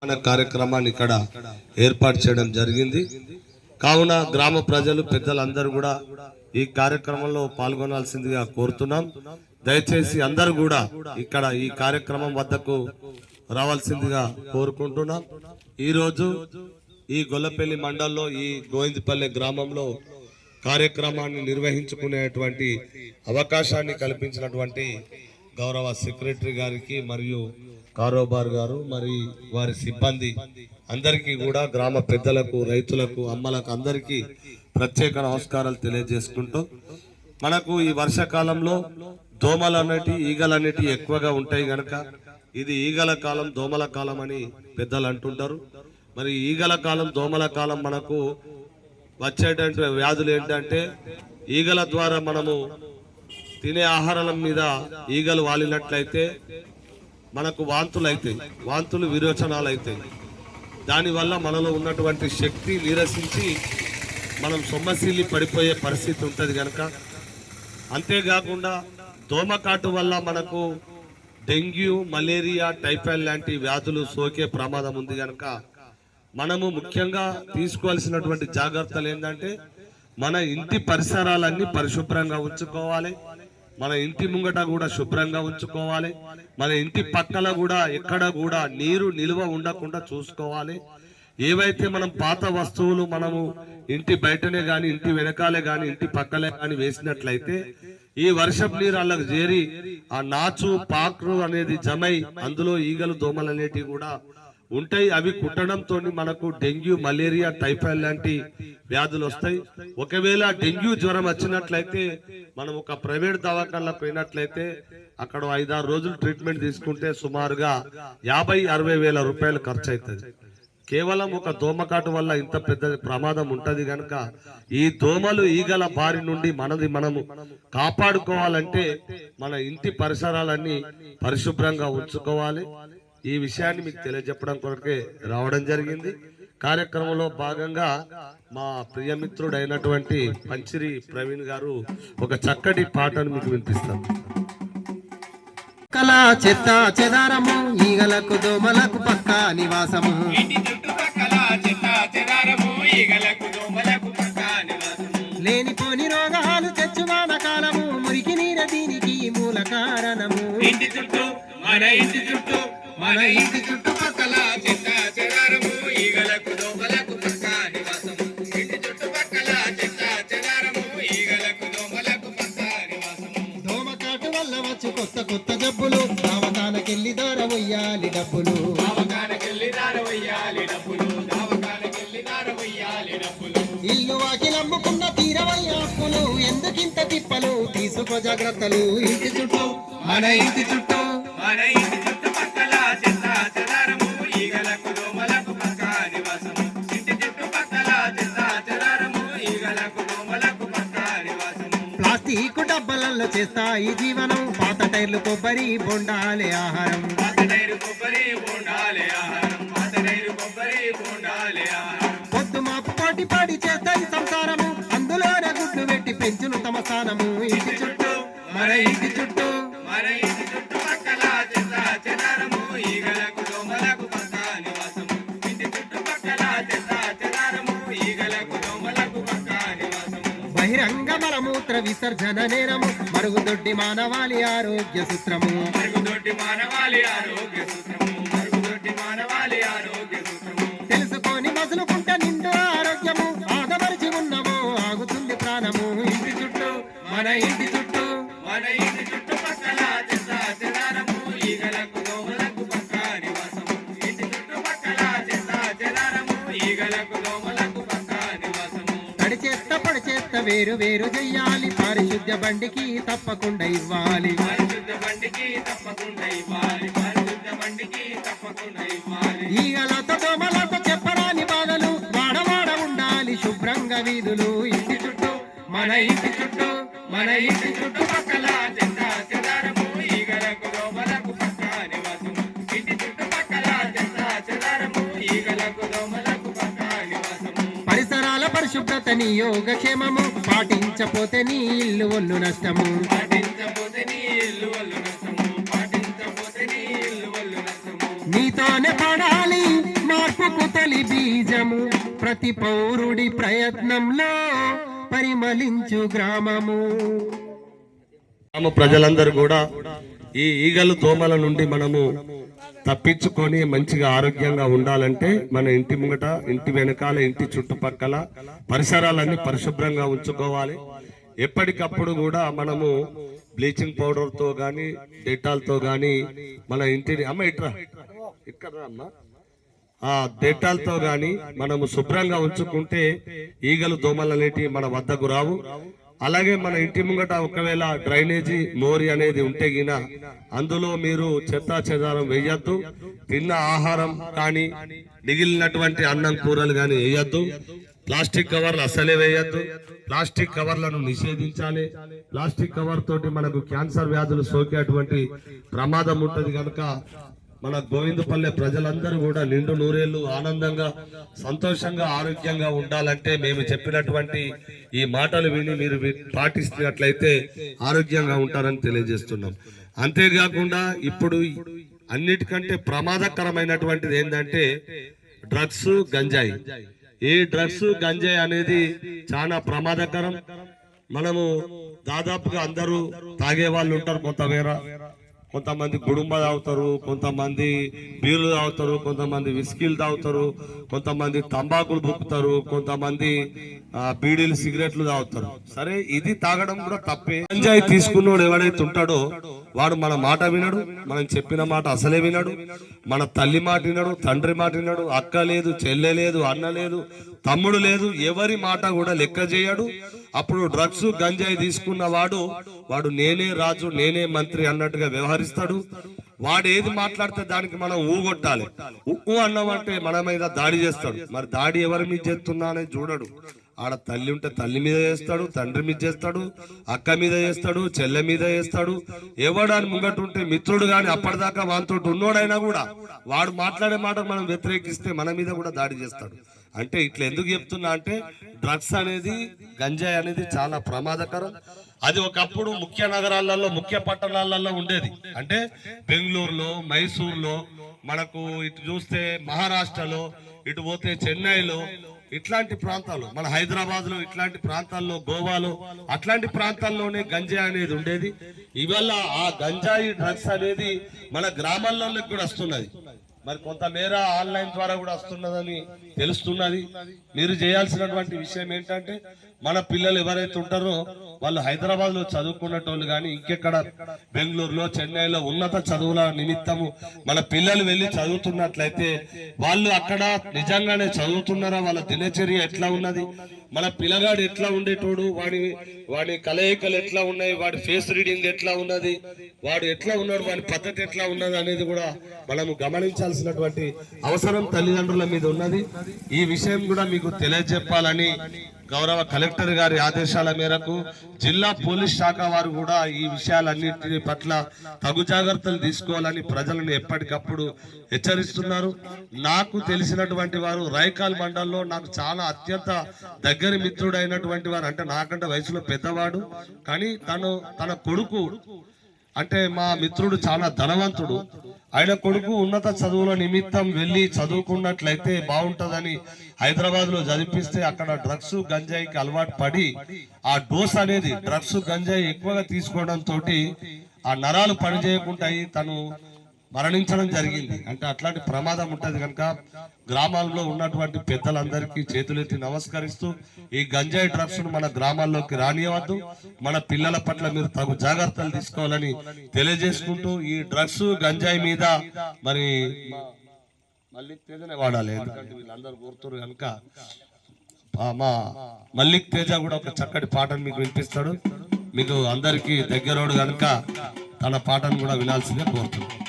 కార్యక్రమాన్ని ఇక్కడ ఏర్పాటు చేయడం జరిగింది. కావున గ్రామ ప్రజలు పెద్దలందరూ కూడా ఈ కార్యక్రమంలో పాల్గొనాల్సిందిగా కోరుతున్నాం. దయచేసి అందరూ కూడా ఇక్కడ ఈ కార్యక్రమం వద్దకు రావాల్సిందిగా కోరుకుంటున్నాం. ఈరోజు ఈ గొల్లపల్లి మండలంలో ఈ గోవిందపల్లి గ్రామంలో కార్యక్రమాన్ని నిర్వహించుకునేటువంటి అవకాశాన్ని కల్పించినటువంటి గౌరవ సెక్రటరీ గారికి మరియు కారోబార్ గారు మరి వారి సిబ్బంది అందరికీ కూడా గ్రామ పెద్దలకు, రైతులకు, అమ్మలకు అందరికీ ప్రత్యేక నమస్కారాలు తెలియజేసుకుంటూ, మనకు ఈ వర్షాకాలంలో దోమలు అనేటి ఈగలు అనేటి ఎక్కువగా ఉంటాయి కనుక ఇది ఈగల కాలం, దోమల కాలం అని పెద్దలు అంటుంటారు. మరి ఈగల కాలం, దోమల కాలం మనకు వచ్చేటువంటి వ్యాధులు ఏంటంటే ఈగల ద్వారా మనము తినే ఆహారాల మీద ఈగలు వాలినట్లయితే మనకు వాంతులు అవుతాయి, వాంతులు విరోచనాలు అవుతాయి. దానివల్ల మనలో ఉన్నటువంటి శక్తి నీరసించి మనం సొమ్మసిల్లి పడిపోయే పరిస్థితి ఉంటుంది కనుక, అంతేకాకుండా దోమకాటు వల్ల మనకు డెంగ్యూ, మలేరియా, టైఫాయిడ్ లాంటి వ్యాధులు సోకే ప్రమాదం ఉంది కనుక మనము ముఖ్యంగా తీసుకోవాల్సినటువంటి జాగ్రత్తలు ఏంటంటే మన ఇంటి పరిసరాలన్నీ పరిశుభ్రంగా ఉంచుకోవాలి, మన ఇంటి ముంగట కూడా శుభ్రంగా ఉంచుకోవాలి, మన ఇంటి పక్కల కూడా ఎక్కడ కూడా నీరు నిల్వ ఉండకుండా చూసుకోవాలి. ఏవైతే మనం పాత వస్తువులు మనము ఇంటి బయటనే కానీ, ఇంటి వెనకాలే కానీ, ఇంటి పక్కలే కానీ వేసినట్లయితే ఈ వర్షపు నీరు అలా చేరి ఆ నాచు, పాక్రు అనేది జమై అందులో ఈగలు, దోమలు అనేటివి కూడా ఉంటాయి. అవి కుట్టడంతో మనకు డెంగ్యూ, మలేరియా, టైఫాయిడ్ లాంటి వ్యాధులు వస్తాయి. ఒకవేళ డెంగ్యూ జ్వరం వచ్చినట్లయితే మనం ఒక ప్రైవేట్ దవాఖానలకు పోయినట్లయితే అక్కడ 5-6 రోజులు ట్రీట్మెంట్ తీసుకుంటే సుమారుగా 50-60 వేల రూపాయలు ఖర్చు అవుతుంది. కేవలం ఒక దోమకాటు వల్ల ఇంత పెద్ద ప్రమాదం ఉంటది కనుక ఈ దోమలు, ఈగల బారి నుండి మనము కాపాడుకోవాలంటే మన ఇంటి పరిసరాలన్నీ పరిశుభ్రంగా ఉంచుకోవాలి. ఈ విషయాన్ని మీకు తెలియజెప్పడం కొరకే రావడం జరిగింది. కార్యక్రమంలో భాగంగా మా ప్రియమిత్రుడు అయినటువంటి పంచిరి ప్రవీణ్ గారు ఒక చక్కటి పాటను మీకు వినిపిస్తారు. కళా చెత్త చెదారము, ఈగలకు దోమలకు పక్క నివాసము, లేనిపోని రోగాలు తెచ్చువాన కాలము, మురికి నీర దీనికి మూల కారణము. ఇంటి చుట్టూ మన ఇంటి చుట్టుపక్కల చెత్త చెదారము, ఈగలకు దోమలకు పక్క నివాసము. ఇంటి చుట్టుపక్కల చెత్త చెదారము, ఈగలకు దోమలకు పక్క నివాసము. దోమకాటు వల్ల వచ్చు కొత్త కొత్త జబ్బులు, దవాఖానకెళ్ళి దార వయ్యాలి డబ్బులు, దవాఖానకెళ్ళి దార వయ్యాలి డబ్బులు, దవాఖానకెళ్ళి దార వయ్యాలి డబ్బులు. ఇల్లు వాకిలమ్ముకున్న తీరవయ్య అప్పులు, ఎందుకింత తిప్పలు, తీసుకో జాగ్రత్తలు. ఇంటి చుట్టూ మన ఇంటి చుట్టుపక్కల చెత్త చెదారము, ఈగలకు దోమలకు పక్క నివాసము. ఇంటి చుట్టుపక్కల చెత్త చెదారము, ఈగలకు దోమలకు పక్క నివాసము. ప్లాస్టిక్ డబ్బలలో చేస్తాయి జీవనం, పాత టైర్లు, కొబ్బరి బొండాలే ఆహారం, పాత టైరు కొబ్బరి బోండాలే ఆహారం, పాత టైరు కొబ్బరి బోండాలే ఆహారం. పొద్దు మాపు పోటీ పాడి చేస్తాయి సంసారము, అందులోనే గుడ్లు పెట్టి పెంచును తమ స్థానము. ఇంటి చుట్టూ మన ఇంటి చుట్టుపక్కల చెత్త చెదారము, ఈగలకు దోమలకు పక్క నివాసము. ఇంటి చుట్టుపక్కల చెత్త చెదారము, ఈగలకు దోమలకు పక్క నివాసము. బహిరంగ మలమూత్ర విసర్జన నేరము, మరుగుదొడ్డి మానవాళి ఆరోగ్య సూత్రము, మరుగుదొడ్డి మానవాళి ఆరోగ్య సూత్రము, మరుగుదొడ్డి మానవాళి ఆరోగ్య సూత్రము. తెలుసుకొని మసులుకుంటే నిండు ఆరోగ్యము, ఆగమరిచి ఉన్నమో ఆగుతుంది ప్రాణము. ఇంటి చుట్టూ మన ఇంటి చుట్టుపక్కల చెత్త చెదారము, ఈగలకు దోమలకు పక్క నివాసము. ఇంటి చుట్టుపక్కల చెత్త చెదారము, ఈగలకు దోమలకు పక్క నివాసము. తడి చేత్త పొడి చేత్త వేరు వేరు చెయ్యాలి, పారిశుద్ధ్య బండికి తప్పకుండా ఇవ్వాలి, పారిశుద్ధ బండికి తప్పకుండా ఇవ్వాలి, పారిశుద్ధ బండికి తప్పకుండా ఇవ్వాలి. ఈగలతో దోమలతో చెప్పరాని బాధలు, వాడవాడ ఉండాలి శుభ్రంగా వీధులు. ఇంటి చుట్టూ మన ఇంటి చుట్టుపక్కల చెత్త చెదారము, ఈగలకు దోమలకు పక్క నివాసము. ఇంటి చుట్టుపక్కల చెత్త చెదారము, ఈగలకు దోమలకు పక్క నివాసము. పరిసరాల పరిశుభ్రత నీ యోగక్షేమము, పాటించపోతే నీ ఇల్లు ఒళ్ళు నష్టము, పాటించపోతే నీ ఇల్లు వల్లు నష్టము, పాటించపోతే నీ ఇల్లు వల్లు నష్టము. నీతోనే పడాలి ప్రగతి బీజము ప్రతి పౌరుడి ప్రయత్నంలో పరిమళించు గ్రామము. గ్రామ ప్రజలందరూ కూడా ఈ ఈగలు దోమల నుండి మనము తప్పించుకొని మంచిగా ఆరోగ్యంగా ఉండాలంటే మన ఇంటి ముంగట, ఇంటి వెనకాల, ఇంటి చుట్టుపక్కల పరిసరాలన్నీ పరిశుభ్రంగా ఉంచుకోవాలి. ఎప్పటికప్పుడు కూడా మనము బ్లీచింగ్ పౌడర్తో కానీ డెటాల్తో కానీ మన ఇంటిని ఇక్కడ అమ్మ డెటాల్తో కానీ మనము శుభ్రంగా ఉంచుకుంటే ఈగలు దోమలు అనేటివి మన వద్దకు రావు. అలాగే మన ఇంటి ముంగట ఒకవేళ డ్రైనేజీ మోరి అనేది ఉంటే గిన అందులో మీరు చెత్తా చెదారం వేయద్దు. తిన్న ఆహారం కానీ మిగిలినటువంటి అన్నం కూరలు కానీ వేయద్దు. ప్లాస్టిక్ కవర్లు అసలే వేయద్దు. ప్లాస్టిక్ కవర్లను నిషేధించాలి. ప్లాస్టిక్ కవర్ తోటి మనకు క్యాన్సర్ వ్యాధులు సోకేటువంటి ప్రమాదం ఉంటది కనుక మన గోవిందపల్లె ప్రజలందరూ కూడా నిండు నూరేళ్లు ఆనందంగా, సంతోషంగా, ఆరోగ్యంగా ఉండాలంటే మేము చెప్పినటువంటి ఈ మాటలు విని మీరు పాటిస్తున్నట్లయితే ఆరోగ్యంగా ఉంటారని తెలియజేస్తున్నాం. అంతేకాకుండా ఇప్పుడు అన్నిటికంటే ప్రమాదకరమైనటువంటిది ఏంటంటే డ్రగ్స్, గంజాయి. ఈ డ్రగ్స్, గంజాయి అనేది చాలా ప్రమాదకరం. మనము దాదాపుగా అందరూ తాగే వాళ్ళు ఉంటారు. కొంతమంది గుడుంబ తాగుతారు, కొంతమంది బీర్లు తాగుతారు, కొంతమంది విస్కీలు తాగుతారు, కొంతమంది తంబాకులు బుక్కుతారు, కొంతమంది బీడీలు, సిగరెట్లు తాగుతారు. సరే, ఇది తాగడం కూడా తప్పే. గంజాయి తీసుకున్నోడు ఎవడైతే ఉంటాడో వాడు మన మాట వినడు, మనం చెప్పిన మాట అసలే వినడు. మన తల్లి మాట వినడు, తండ్రి మాట వినడు. అక్క లేదు, చెల్లె లేదు, అన్న లేదు, తమ్ముడు లేదు, ఎవరి మాట కూడా లెక్క చేయడు. అప్పుడు డ్రగ్స్, గంజాయి తీసుకున్న వాడు నేనే రాజు, నేనే మంత్రి అన్నట్టుగా వ్యవహరిస్తాడు. వాడు ఏది మాట్లాడితే దానికి మనం ఊగొట్టాలి. ఉప్పు అన్నామంటే మన మీద దాడి చేస్తాడు. మరి దాడి ఎవరి మీద చేస్తున్నా అనేది చూడడు. ఆడ తల్లి ఉంటే తల్లి మీద చేస్తాడు, తండ్రి మీద చేస్తాడు, అక్క మీద చేస్తాడు, చెల్లె మీద చేస్తాడు. ఎవడాని ముంగటుంటే మిత్రుడు గాని అప్పటిదాకా వానితో ఉన్నోడైనా కూడా వాడు మాట్లాడే మాట మనం వ్యతిరేకిస్తే మన మీద కూడా దాడి చేస్తాడు. అంటే ఇట్లా ఎందుకు చెప్తున్నా అంటే డ్రగ్స్ అనేది, గంజాయి అనేది చాలా ప్రమాదకరం. అది ఒకప్పుడు ముఖ్య నగరాలలో, ముఖ్య పట్టణాలలో ఉండేది. అంటే బెంగళూరులో, మైసూర్లో, మనకు ఇటు చూస్తే మహారాష్ట్రలో, ఇటు పోతే చెన్నైలో, ఇట్లాంటి ప్రాంతాలు, మన హైదరాబాద్ లో, ఇట్లాంటి ప్రాంతాల్లో, గోవాలో, అట్లాంటి ప్రాంతాల్లోనే గంజాయి అనేది ఉండేది. ఇవాళ ఆ గంజాయి, డ్రగ్స్ అనేది మన గ్రామాల్లోకి కూడా వస్తున్నది. మరి కొంతమేర ఆన్లైన్ ద్వారా కూడా వస్తున్నదని తెలుస్తున్నది. మీరు చేయాల్సినటువంటి విషయం ఏంటంటే మన పిల్లలు ఎవరైతే ఉంటారో వాళ్ళు హైదరాబాద్ లో చదువుకున్నటోళ్ళు కానీ ఇంకెక్కడ బెంగళూరులో, చెన్నైలో ఉన్నత చదువుల నిమిత్తము మన పిల్లలు వెళ్ళి చదువుతున్నట్లయితే వాళ్ళు అక్కడ నిజంగానే చదువుతున్నారా, వాళ్ళ దినచర్య ఎట్లా ఉన్నది, మన పిల్లగాడు ఎట్లా ఉండేటోడు, వాడి కలయికలు ఎట్లా ఉన్నాయి, వాడి ఫేస్ రీడింగ్ ఎట్లా ఉన్నది, వాడు ఎట్లా ఉన్నాడు, వాడి పద్ధతి ఎట్లా ఉన్నది అనేది కూడా మనము గమనించాల్సినటువంటి అవసరం తల్లిదండ్రుల మీద ఉన్నది. ఈ విషయం కూడా మీకు తెలియజెప్పాలని గౌరవ కలెక్టర్ గారి ఆదేశాల మేరకు జిల్లా పోలీస్ శాఖ వారు కూడా ఈ విషయాలన్నింటి పట్ల తగు జాగ్రత్తలు తీసుకోవాలని ప్రజలను ఎప్పటికప్పుడు హెచ్చరిస్తున్నారు. నాకు తెలిసినటువంటి వారు రైకాల్ మండలంలో నాకు చాలా అత్యంత దగ్గరి మిత్రుడైనటువంటి వారు, అంటే నాకంటే వయసులో పెద్దవాడు, కానీ తన కొడుకు అంటే మా మిత్రుడు చాలా ధనవంతుడు. ఆయన కొడుకు ఉన్నత చదువుల నిమిత్తం వెళ్ళి చదువుకున్నట్లయితే బాగుంటదని హైదరాబాద్ లో చదివిపిస్తే అక్కడ డ్రగ్స్, గంజాయికి అలవాటు పడి ఆ డోస్ అనేది డ్రగ్స్, గంజాయి ఎక్కువగా తీసుకోవడం తోటి ఆ నరాలు పనిచేయకుంటాయి, తను మరణించడం జరిగింది. అంటే అట్లాంటి ప్రమాదం ఉంటది కనుక గ్రామాల్లో ఉన్నటువంటి పెద్దలందరికీ చేతులెత్తి నమస్కరిస్తూ ఈ గంజాయి డ్రగ్స్ ను మన గ్రామాల్లోకి రానియవద్దు, మన పిల్లల పట్ల మీరు తగు జాగ్రత్తలు తీసుకోవాలని తెలియజేసుకుంటూ ఈ డ్రగ్స్, గంజాయి మీద మరి మల్లిక్ తేజనే వాడాలి, ఎందుకంటే వీళ్ళందరూ కోరుతారు కనుక మా మల్లిక్ తేజ కూడా ఒక చక్కటి పాటను మీకు వినిపిస్తాడు. మీకు అందరికీ దగ్గరోడు కనుక తన పాటను కూడా వినాల్సిందే కోరుతున్నాను.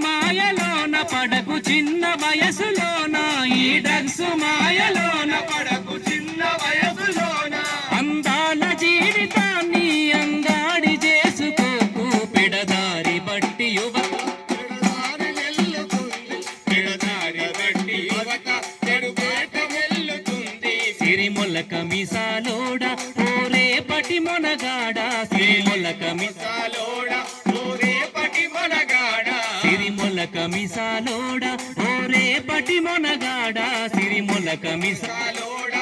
మాయలోన పడకు చిన్న వయసులోన ఈ డ్రగ్స్ మాయలోన పడకు చిన్న వయసులోన అందాల జీవితాన్ని అంగాడి చేసుకోకు పెడదారి బట్టి పెడదారి బట్టి యువత చెడు బాట వెళ్తుంది. సిరిమొలక మిసాలోడ ఓరే పటి మొనగాడ సిరిమొలక సాలోడ రేపటి మనగాడ సిరిమొలక మిసాలోడ ఓరే పటి మొనగాడ సిరిమొలక సాలోడ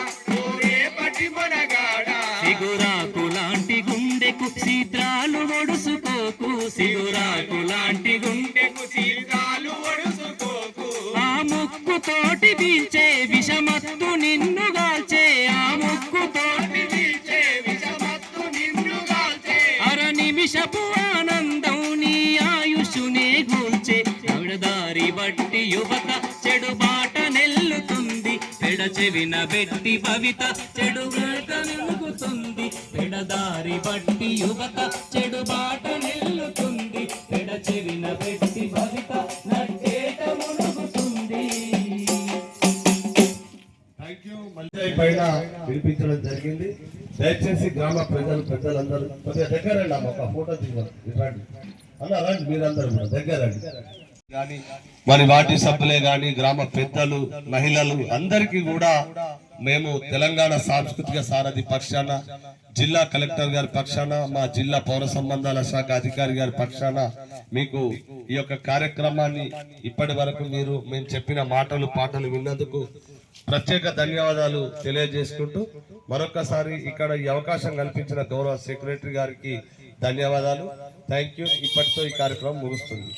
రేపటి మనగాడ సిగురాకు లాంటి గుండెకు సీత్రాలు ఒడుసుకోకు సిగురాకు లాంటి గుండెకు సీతాలు ఒడుసుకోకు. ఆ ముక్కు తోటి పీల్చే విషమత్తు నిన్ను గాల్చే ఆ ముక్కు తోటి పీల్చే విషమత్తు నిన్ను గాల్చే అర నిమిషపు ఆనందం నీ ఆయుష్నే గూల్చే పెడదారి బట్టి యువత చెడు బాట నెల్లుతుంది పెడచెవిన బెట్టి భవిత చెడు బాట నెలుగుతుంది పెడదారి బట్టి యువత చెడు బాట నెల్లుతుంది పెడచెవిన బెట్టి భవిత నట్టేట మునుగుతుంది. మళ్ళీ పైన వినిపించడం జరిగింది. దయచేసి గ్రామ పెద్దలందరూ కొద్దిగా దగ్గర రండి అమ్మ, ఒక ఫోటో దిగాలి. రండి అన్న, రండి మీరందరూ కూడా దగ్గర రండి. కానీ మరి వాటి సభ్యులే గాని గ్రామ పెద్దలు మహిళలు అందరికీ కూడా మేము తెలంగాణ సాంస్కృతిక సారథి పక్షాన, జిల్లా కలెక్టర్ గారి పక్షాన, మా జిల్లా పౌర సంబంధాల శాఖ అధికారి గారి పక్షాన మీకు ఈ యొక్క కార్యక్రమాన్ని ఇప్పటి వరకు మేము చెప్పిన మాటలు పాటలు విన్నందుకు ప్రత్యేక ధన్యవాదాలు తెలియజేసుకుంటూ మరొకసారి ఇక్కడ ఈ అవకాశం కల్పించిన గౌరవ సెక్రటరీ గారికి ధన్యవాదాలు. Thank you. ఇప్పటితో ఈ కార్యక్రమం ముగుస్తుంది.